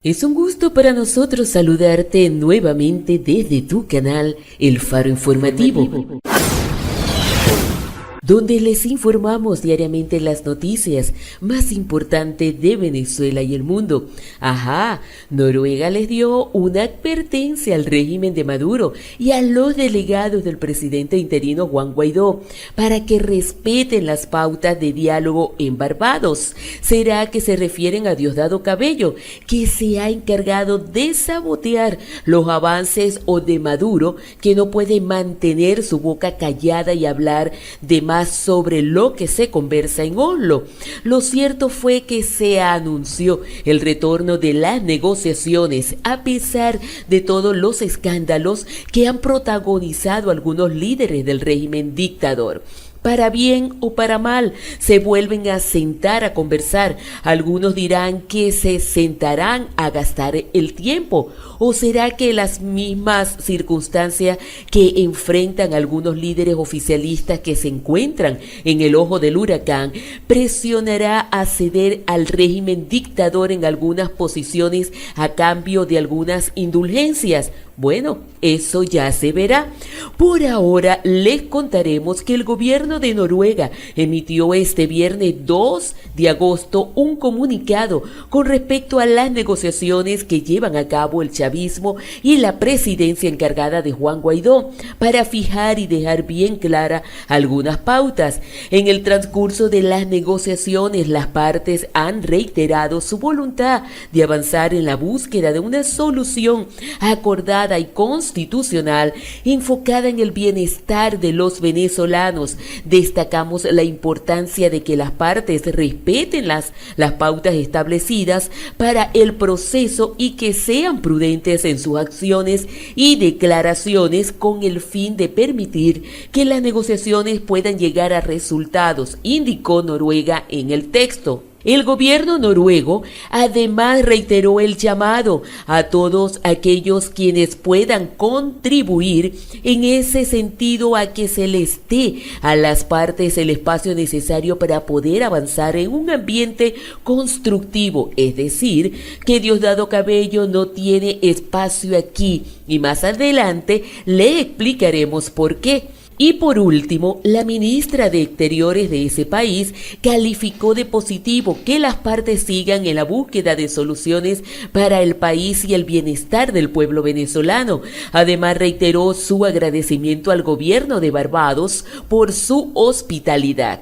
Es un gusto para nosotros saludarte nuevamente desde tu canal El Faro Informativo, donde les informamos diariamente las noticias más importantes de Venezuela y el mundo. Noruega les dio una advertencia al régimen de Maduro y a los delegados del presidente interino Juan Guaidó para que respeten las pautas de diálogo en Barbados. ¿Será que se refieren a Diosdado Cabello, que se ha encargado de sabotear los avances, o de Maduro, que no puede mantener su boca callada y hablar de más sobre lo que se conversa en Oslo? Lo cierto fue que se anunció el retorno de las negociaciones a pesar de todos los escándalos que han protagonizado algunos líderes del régimen dictador. Para bien o para mal, se vuelven a sentar a conversar. Algunos dirán que se sentarán a gastar el tiempo. ¿O será que las mismas circunstancias que enfrentan algunos líderes oficialistas que se encuentran en el ojo del huracán presionará a ceder al régimen dictador en algunas posiciones a cambio de algunas indulgencias? Bueno, eso ya se verá. Por ahora les contaremos que el gobierno de Noruega emitió este viernes 2 de agosto un comunicado con respecto a las negociaciones que llevan a cabo el chavismo y la presidencia encargada de Juan Guaidó para fijar y dejar bien clara algunas pautas. En el transcurso de las negociaciones, las partes han reiterado su voluntad de avanzar en la búsqueda de una solución acordada y constitucional enfocada en el bienestar de los venezolanos. Destacamos la importancia de que las partes respeten las pautas establecidas para el proceso y que sean prudentes en sus acciones y declaraciones con el fin de permitir que las negociaciones puedan llegar a resultados, indicó Noruega en el texto. El gobierno noruego además reiteró el llamado a todos aquellos quienes puedan contribuir en ese sentido a que se les dé a las partes el espacio necesario para poder avanzar en un ambiente constructivo, es decir, que Diosdado Cabello no tiene espacio aquí, y más adelante le explicaremos por qué. Y por último, la ministra de Exteriores de ese país calificó de positivo que las partes sigan en la búsqueda de soluciones para el país y el bienestar del pueblo venezolano. Además, reiteró su agradecimiento al gobierno de Barbados por su hospitalidad.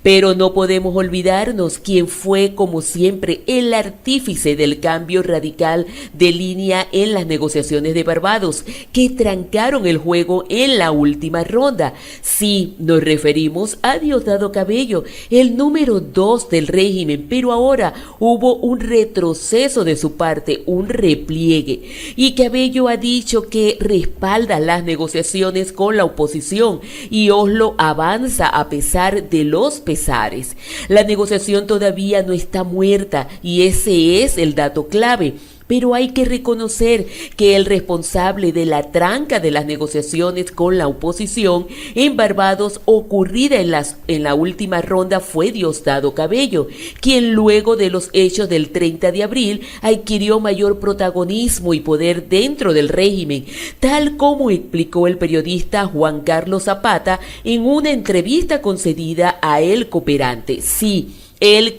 Pero no podemos olvidarnos quién fue, como siempre, el artífice del cambio radical de línea en las negociaciones de Barbados, que trancaron el juego en la última ronda. Sí, nos referimos a Diosdado Cabello, el número 2 del régimen, pero ahora hubo un retroceso de su parte, un repliegue, y Cabello ha dicho que respalda las negociaciones con la oposición y Oslo avanza a pesar de los pesares. La negociación todavía no está muerta y ese es el dato clave. Pero hay que reconocer que el responsable de la tranca de las negociaciones con la oposición en Barbados ocurrida en la última ronda fue Diosdado Cabello, quien luego de los hechos del 30 de abril adquirió mayor protagonismo y poder dentro del régimen, tal como explicó el periodista Juan Carlos Zapata en una entrevista concedida a El Cooperante. Sí, él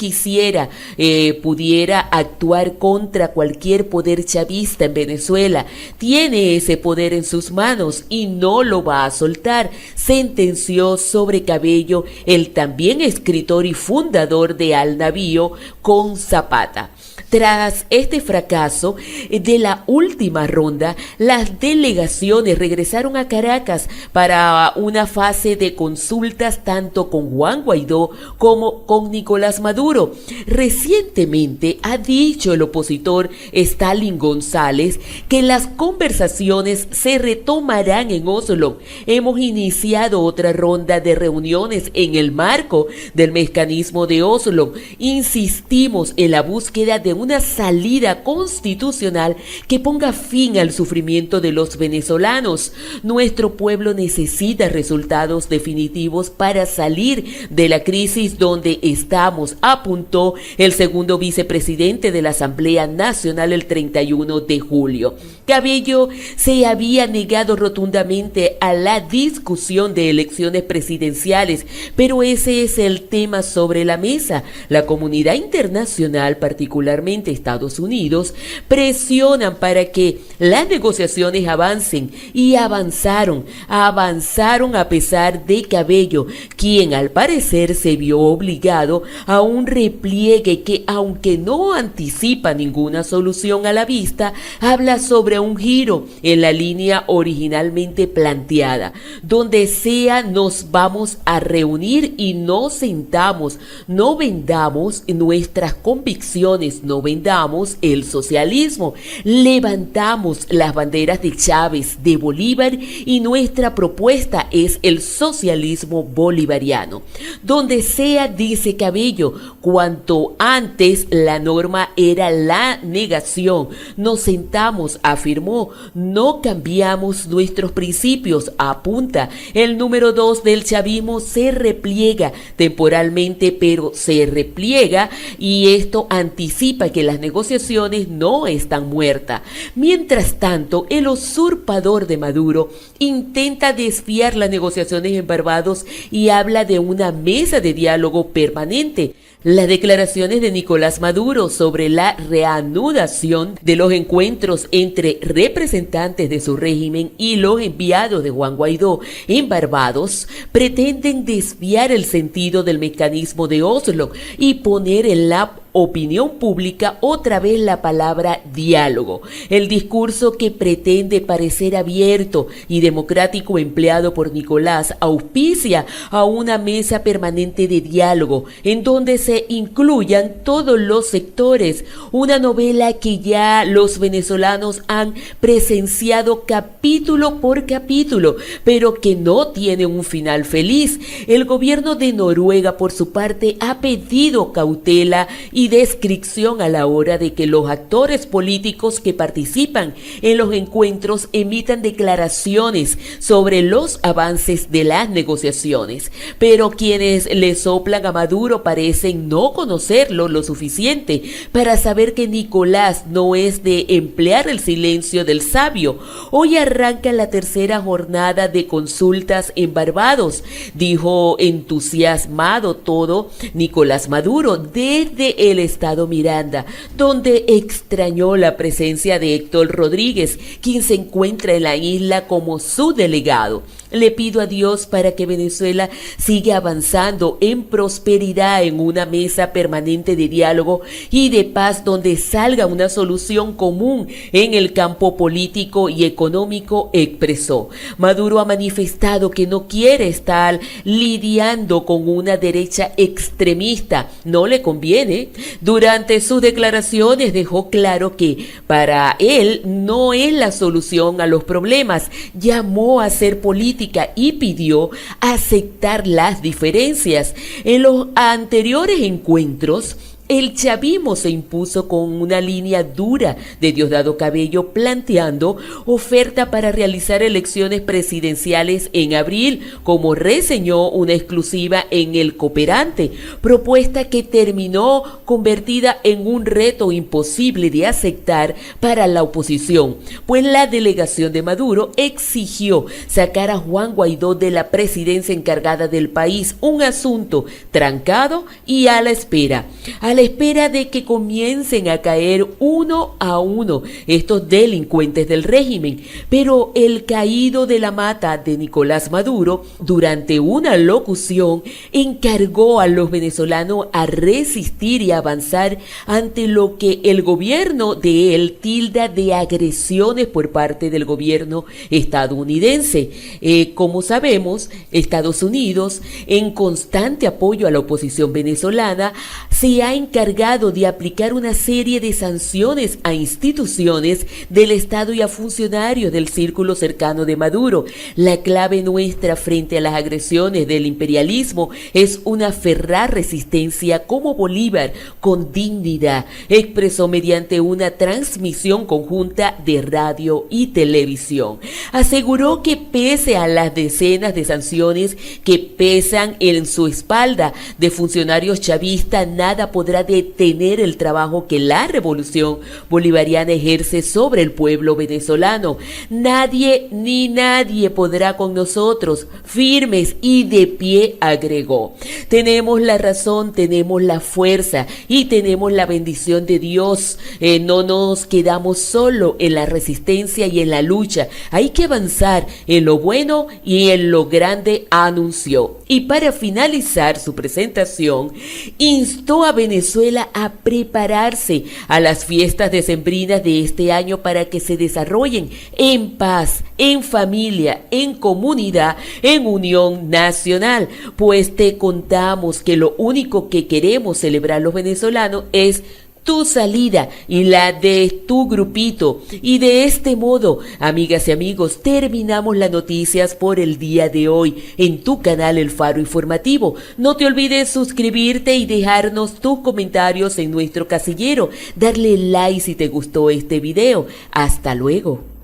pudiera actuar contra cualquier poder chavista en Venezuela. Tiene ese poder en sus manos y no lo va a soltar, sentenció sobre Cabello el también escritor y fundador de Al Navío con Zapata. Tras este fracaso de la última ronda, las delegaciones regresaron a Caracas para una fase de consultas tanto con Juan Guaidó como con Nicolás Maduro. Recientemente ha dicho el opositor Stalin González que las conversaciones se retomarán en Oslo. Hemos iniciado otra ronda de reuniones en el marco del mecanismo de Oslo. Insistimos en la búsqueda de una salida constitucional que ponga fin al sufrimiento de los venezolanos. Nuestro pueblo necesita resultados definitivos para salir de la crisis donde estamos, apuntó el segundo vicepresidente de la Asamblea Nacional el 31 de julio. Cabello se había negado rotundamente a la discusión de elecciones presidenciales, pero ese es el tema sobre la mesa. La comunidad internacional, particularmente Estados Unidos, presionan para que las negociaciones avancen y avanzaron a pesar de Cabello, quien al parecer se vio obligado a un repliegue que, aunque no anticipa ninguna solución a la vista, habla sobre un giro en la línea originalmente planteada. Donde sea nos vamos a reunir y nos sentamos, no vendamos nuestras convicciones, no vendamos el socialismo. Levantamos las banderas de Chávez, de Bolívar, y nuestra propuesta es el socialismo bolivariano. Donde sea, dice Cabello, cuanto antes la norma era la negación. Nos sentamos, afirmó, no cambiamos nuestros principios, apunta. El número 2 del chavismo se repliega temporalmente, pero se repliega, y esto anticipa que las negociaciones no están muertas. Mientras tanto, el usurpador de Maduro intenta desviar las negociaciones en Barbados y habla de una mesa de diálogo permanente. Las declaraciones de Nicolás Maduro sobre la reanudación de los encuentros entre representantes de su régimen y los enviados de Juan Guaidó en Barbados pretenden desviar el sentido del mecanismo de Oslo y poner en la opinión pública otra vez la palabra diálogo. El discurso, que pretende parecer abierto y democrático empleado por Nicolás, auspicia a una mesa permanente de diálogo en donde se incluyan todos los sectores, una novela que ya los venezolanos han presenciado capítulo por capítulo, pero que no tiene un final feliz. El gobierno de Noruega, por su parte, ha pedido cautela y descripción a la hora de que los actores políticos que participan en los encuentros emitan declaraciones sobre los avances de las negociaciones. Pero quienes le soplan a Maduro parecen no conocerlo lo suficiente para saber que Nicolás no es de emplear el silencio del sabio. Hoy arranca la tercera jornada de consultas en Barbados, dijo entusiasmado todo Nicolás Maduro desde el estado Miranda, donde extrañó la presencia de Héctor Rodríguez, quien se encuentra en la isla como su delegado. Le pido a Dios para que Venezuela siga avanzando en prosperidad en una mesa permanente de diálogo y de paz donde salga una solución común en el campo político y económico, expresó. Maduro ha manifestado que no quiere estar lidiando con una derecha extremista, no le conviene. Durante sus declaraciones dejó claro que para él no es la solución a los problemas, llamó a hacer política y pidió aceptar las diferencias. En los anteriores encuentros, el chavismo se impuso con una línea dura de Diosdado Cabello, planteando oferta para realizar elecciones presidenciales en abril, como reseñó una exclusiva en El Cooperante, propuesta que terminó convertida en un reto imposible de aceptar para la oposición, pues la delegación de Maduro exigió sacar a Juan Guaidó de la presidencia encargada del país, un asunto trancado y a la espera de que comiencen a caer uno a uno estos delincuentes del régimen. Pero el caído de la mata de Nicolás Maduro, durante una locución, encargó a los venezolanos a resistir y avanzar ante lo que el gobierno de él tilda de agresiones por parte del gobierno estadounidense. Como sabemos, Estados Unidos, en constante apoyo a la oposición venezolana, se ha encargado encargado de aplicar una serie de sanciones a instituciones del Estado y a funcionarios del círculo cercano de Maduro. La clave nuestra frente a las agresiones del imperialismo es una ferraz resistencia como Bolívar, con dignidad, expresó mediante una transmisión conjunta de radio y televisión. Aseguró que pese a las decenas de sanciones que pesan en su espalda de funcionarios chavistas, nada podrá detener el trabajo que la revolución bolivariana ejerce sobre el pueblo venezolano. Nadie ni nadie podrá con nosotros, firmes y de pie, agregó. Tenemos la razón, tenemos la fuerza y tenemos la bendición de Dios. No nos quedamos solo en la resistencia y en la lucha. Hay que avanzar en lo bueno y en lo grande, anunció. Y para finalizar su presentación, instó a Venezuela a prepararse a las fiestas decembrinas de este año para que se desarrollen en paz, en familia, en comunidad, en unión nacional, pues te contamos que lo único que queremos celebrar los venezolanos es tu salida y la de tu grupito. Y de este modo, amigas y amigos, terminamos las noticias por el día de hoy en tu canal El Faro Informativo. No te olvides suscribirte y dejarnos tus comentarios en nuestro casillero. Darle like si te gustó este video. Hasta luego.